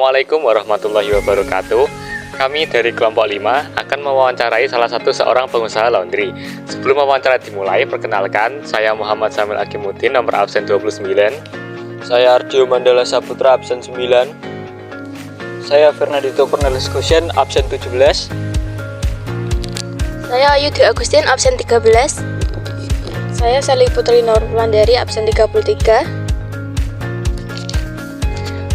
Assalamualaikum warahmatullahi wabarakatuh. Kami dari kelompok 5 akan mewawancarai salah satu seorang pengusaha laundry. Sebelum wawancara dimulai, perkenalkan, saya Muhammad Samil Akimuddin, nomor absen 29. Saya Ardio Mandala Saputra, absen 9. Saya Fernandito Cornelis Gosyen, absen 17. Saya Ayu Dwi Agustin, absen 13. Saya Sally Putri Nurlandari, absen 33.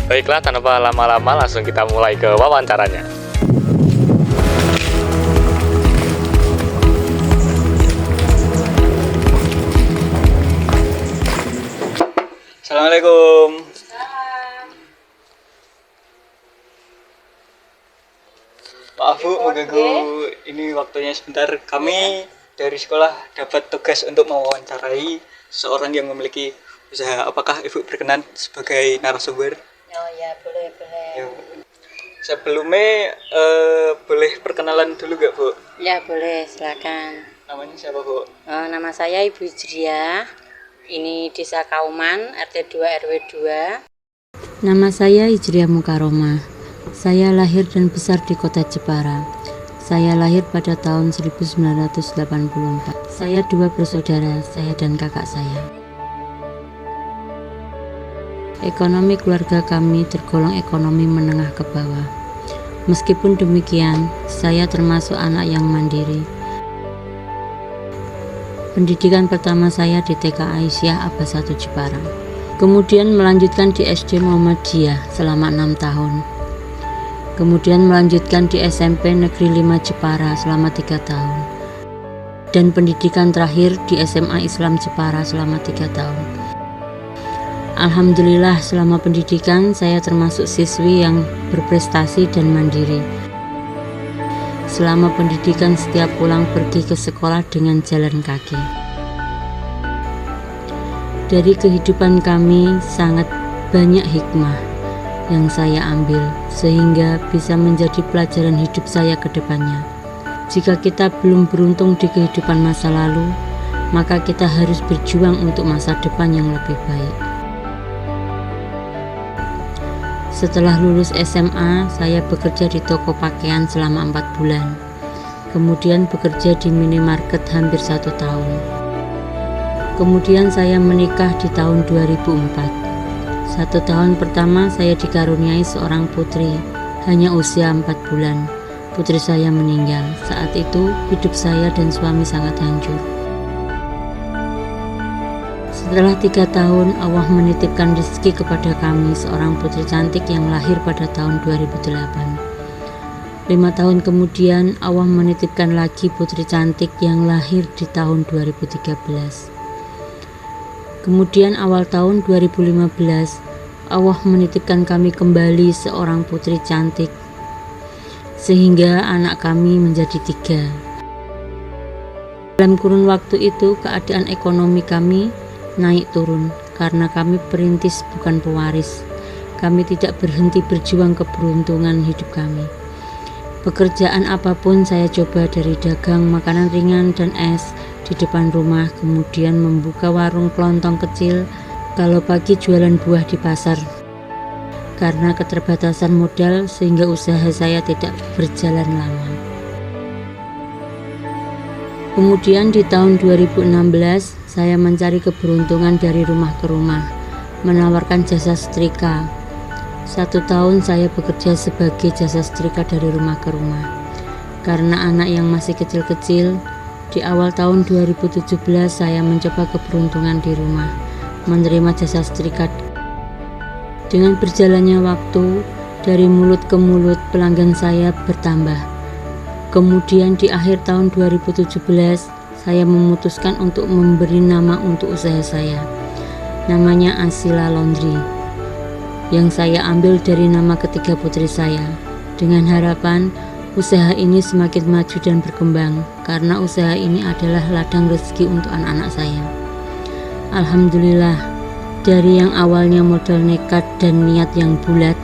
Baiklah, tanpa lama-lama langsung kita mulai ke wawancaranya. Assalamualaikum. Maaf Bu, mengganggu ini waktunya sebentar. Kami dari sekolah dapat tugas untuk mewawancarai seorang yang memiliki usaha. Apakah Ibu berkenan sebagai narasumber? Oh ya, boleh. Ya. Sebelumnya boleh perkenalan dulu gak Bu? Ya boleh, silakan. Namanya siapa Bu? Nama saya Ibu Ijriah. Ini Desa Kauman, RT 2 RW 2. Nama saya Ijriah Mukaroma. Saya lahir dan besar di kota Jepara. Saya lahir pada tahun 1984. Saya 2 bersaudara, saya dan kakak saya. Ekonomi keluarga kami tergolong ekonomi menengah ke bawah. Meskipun demikian, saya termasuk anak yang mandiri. Pendidikan pertama saya di TK Aisyah Abbas 1 Jepara. Kemudian melanjutkan di SD Muhammadiyah selama 6 tahun. Kemudian melanjutkan di SMP Negeri 5 Jepara selama 3 tahun. Dan pendidikan terakhir di SMA Islam Jepara selama 3 tahun. Alhamdulillah, selama pendidikan saya termasuk siswi yang berprestasi dan mandiri. Selama pendidikan setiap pulang pergi ke sekolah dengan jalan kaki. Dari kehidupan kami sangat banyak hikmah yang saya ambil sehingga bisa menjadi pelajaran hidup saya ke depannya. Jika kita belum beruntung di kehidupan masa lalu, maka kita harus berjuang untuk masa depan yang lebih baik. Setelah lulus SMA, saya bekerja di toko pakaian selama 4 bulan. Kemudian bekerja di minimarket hampir 1 tahun. Kemudian saya menikah di tahun 2004. 1 tahun pertama saya dikaruniai seorang putri, hanya usia 4 bulan. Putri saya meninggal. Saat itu hidup saya dan suami sangat hancur. Setelah 3 tahun, Allah menitipkan rezeki kepada kami seorang putri cantik yang lahir pada tahun 2008. 5 tahun kemudian, Allah menitipkan lagi putri cantik yang lahir di tahun 2013. Kemudian awal tahun 2015, Allah menitipkan kami kembali seorang putri cantik, sehingga anak kami menjadi 3. Dalam kurun waktu itu, keadaan ekonomi kami naik turun karena kami perintis bukan pewaris. Kami tidak berhenti berjuang keberuntungan hidup kami. Pekerjaan apapun saya coba, dari dagang makanan ringan dan es di depan rumah, kemudian membuka warung kelontong kecil, kalau pagi jualan buah di pasar. Karena keterbatasan modal sehingga usaha saya tidak berjalan lama. Kemudian di tahun 2016 saya mencari keberuntungan dari rumah ke rumah, menawarkan jasa setrika. 1 tahun saya bekerja sebagai jasa setrika dari rumah ke rumah. Karena anak yang masih kecil-kecil, di awal tahun 2017 saya mencoba keberuntungan di rumah, menerima jasa setrika. Dengan berjalannya waktu, dari mulut ke mulut pelanggan saya bertambah. Kemudian di akhir tahun 2017, saya memutuskan untuk memberi nama untuk usaha saya. Namanya Asila Laundry, yang saya ambil dari nama ketiga putri saya, dengan harapan usaha ini semakin maju dan berkembang, karena usaha ini adalah ladang rezeki untuk anak-anak saya. Alhamdulillah, dari yang awalnya modal nekat dan niat yang bulat,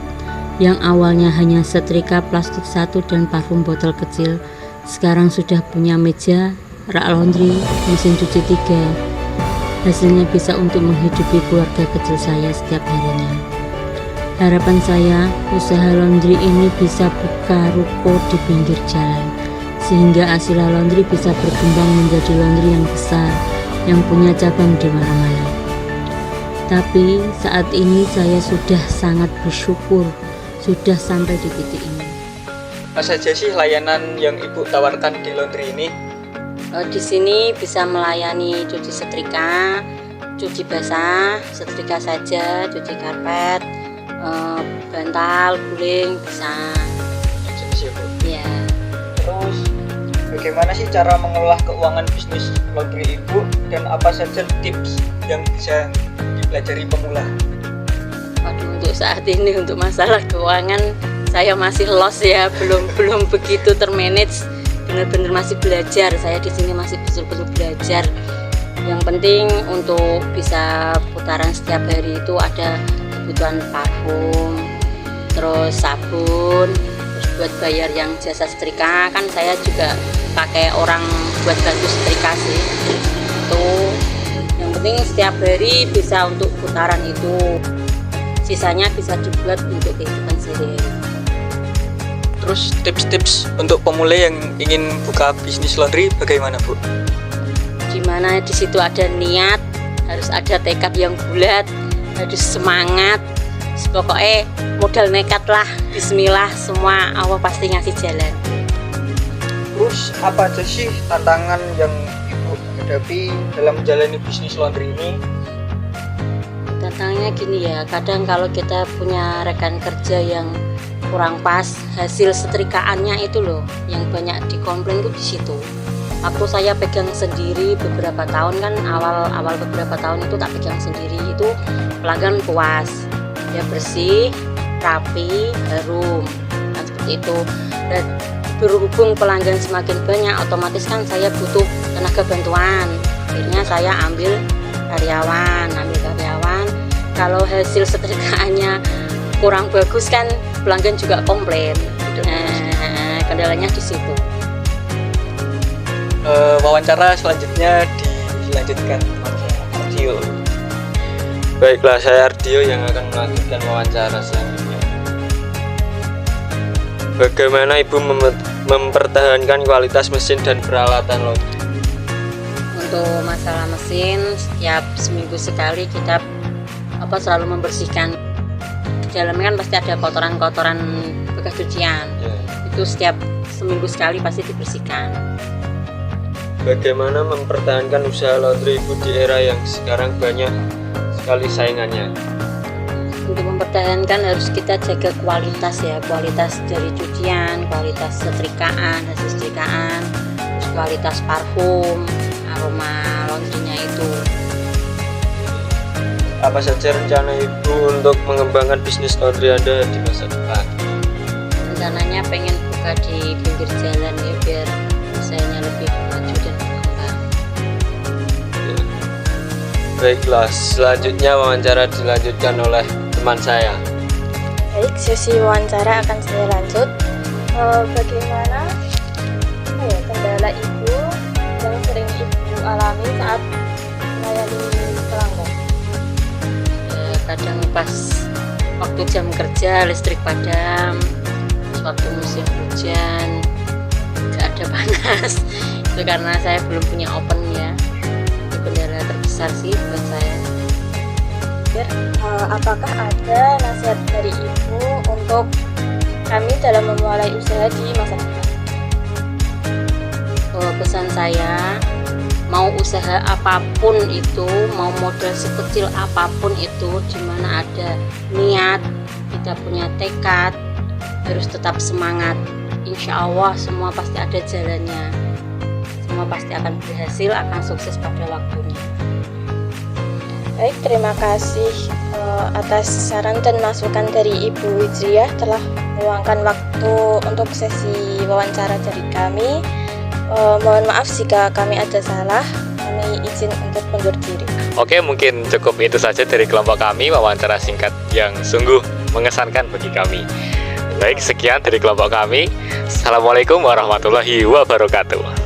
yang awalnya hanya setrika plastik 1 dan parfum botol kecil, sekarang sudah punya meja, rak laundry, mesin cuci 3. Hasilnya bisa untuk menghidupi keluarga kecil saya setiap harinya. Harapan saya, usaha laundry ini bisa buka ruko di pinggir jalan, sehingga Asila Laundry bisa berkembang menjadi laundry yang besar, yang punya cabang di mana-mana. Tapi saat ini saya sudah sangat bersyukur, sudah sampai di titik ini. Apa saja sih layanan yang Ibu tawarkan di laundry ini? Di sini bisa melayani cuci setrika, cuci basah, setrika saja, cuci karpet, bantal, guling, bisa. Jenis ya, Bu. Ya. Terus bagaimana sih cara mengelola keuangan bisnis laundry Ibu dan apa saja tips yang bisa dipelajari pemula? Waduh, untuk saat ini untuk masalah keuangan saya masih lost ya, belum begitu termanage, benar-benar masih belajar. Saya di sini masih betul-betul belajar. Yang penting untuk bisa putaran setiap hari itu ada kebutuhan parfum, terus sabun, terus buat bayar yang jasa setrika kan saya juga pakai orang buat bantu setrika sih. Itu yang penting setiap hari bisa untuk putaran itu, sisanya bisa dibuat untuk kehidupan sehari-hari. Terus tips-tips untuk pemula yang ingin buka bisnis laundry bagaimana, Bu? Dimana di situ ada niat, harus ada tekad yang bulat, harus semangat. Pokoknya modal nekat lah, bismillah, semua Allah pasti ngasih jalan. Terus apa aja sih tantangan yang Ibu hadapi dalam menjalani bisnis laundry ini? Tantangannya gini ya, kadang kalau kita punya rekan kerja yang kurang pas, hasil setrikaannya itu loh yang banyak dikomplain tuh di situ. Waktu saya pegang sendiri beberapa tahun kan, awal beberapa tahun itu tak pegang sendiri, itu pelanggan puas, ya bersih, rapi, harum, kan seperti itu. Dan berhubung pelanggan semakin banyak, otomatis kan saya butuh tenaga bantuan. Akhirnya saya ambil karyawan. Kalau hasil setrikaannya kurang bagus kan pelanggan juga komplain. Nah, kendalanya di situ. Wawancara selanjutnya dilanjutkan Ardio. Baiklah, saya Ardio yang akan melanjutkan wawancara selanjutnya. Bagaimana Ibu mempertahankan kualitas mesin dan peralatan laundry? Untuk masalah mesin, setiap seminggu sekali kita selalu membersihkan. Di dalamnya kan pasti ada kotoran-kotoran bekas cucian. Itu setiap seminggu sekali pasti dibersihkan. Bagaimana mempertahankan usaha laundry Ibu di era yang sekarang banyak sekali saingannya? Untuk mempertahankan harus kita jaga kualitas ya, kualitas dari cucian, kualitas setrikaan, hasil setrikaan, terus kualitas parfum, aroma laundrynya itu. Apa saja rencana Ibu untuk mengembangkan bisnis laundry Anda di masa depan? Rencananya pengen buka di pinggir jalan ya, biar usahanya lebih maju dan berkembang. Baiklah, selanjutnya wawancara dilanjutkan oleh teman saya. Baik, sesi wawancara akan saya lanjut. Bagaimana kendala Ibu yang sering Ibu alami saat melayani pelanggan? Kadang pas waktu jam kerja listrik padam, waktu musim hujan gak ada panas. Itu karena saya belum punya oven ya. Itu kendala terbesar sih buat saya. Apakah ada nasihat dari Ibu untuk kami dalam memulai usaha di masa depan? Pesan saya, mau usaha apapun itu, mau modal sekecil apapun itu, dimana ada niat, kita punya tekad, harus tetap semangat. Insya Allah semua pasti ada jalannya, semua pasti akan berhasil, akan sukses pada waktunya. Baik, terima kasih atas saran dan masukan dari Ibu Widriah telah meluangkan waktu untuk sesi wawancara dari kami. Mohon maaf jika kami ada salah. Kami izin untuk mundur diri. Oke, mungkin cukup itu saja dari kelompok kami, wawancara singkat yang sungguh mengesankan bagi kami. Baik, sekian dari kelompok kami. Assalamualaikum warahmatullahi wabarakatuh.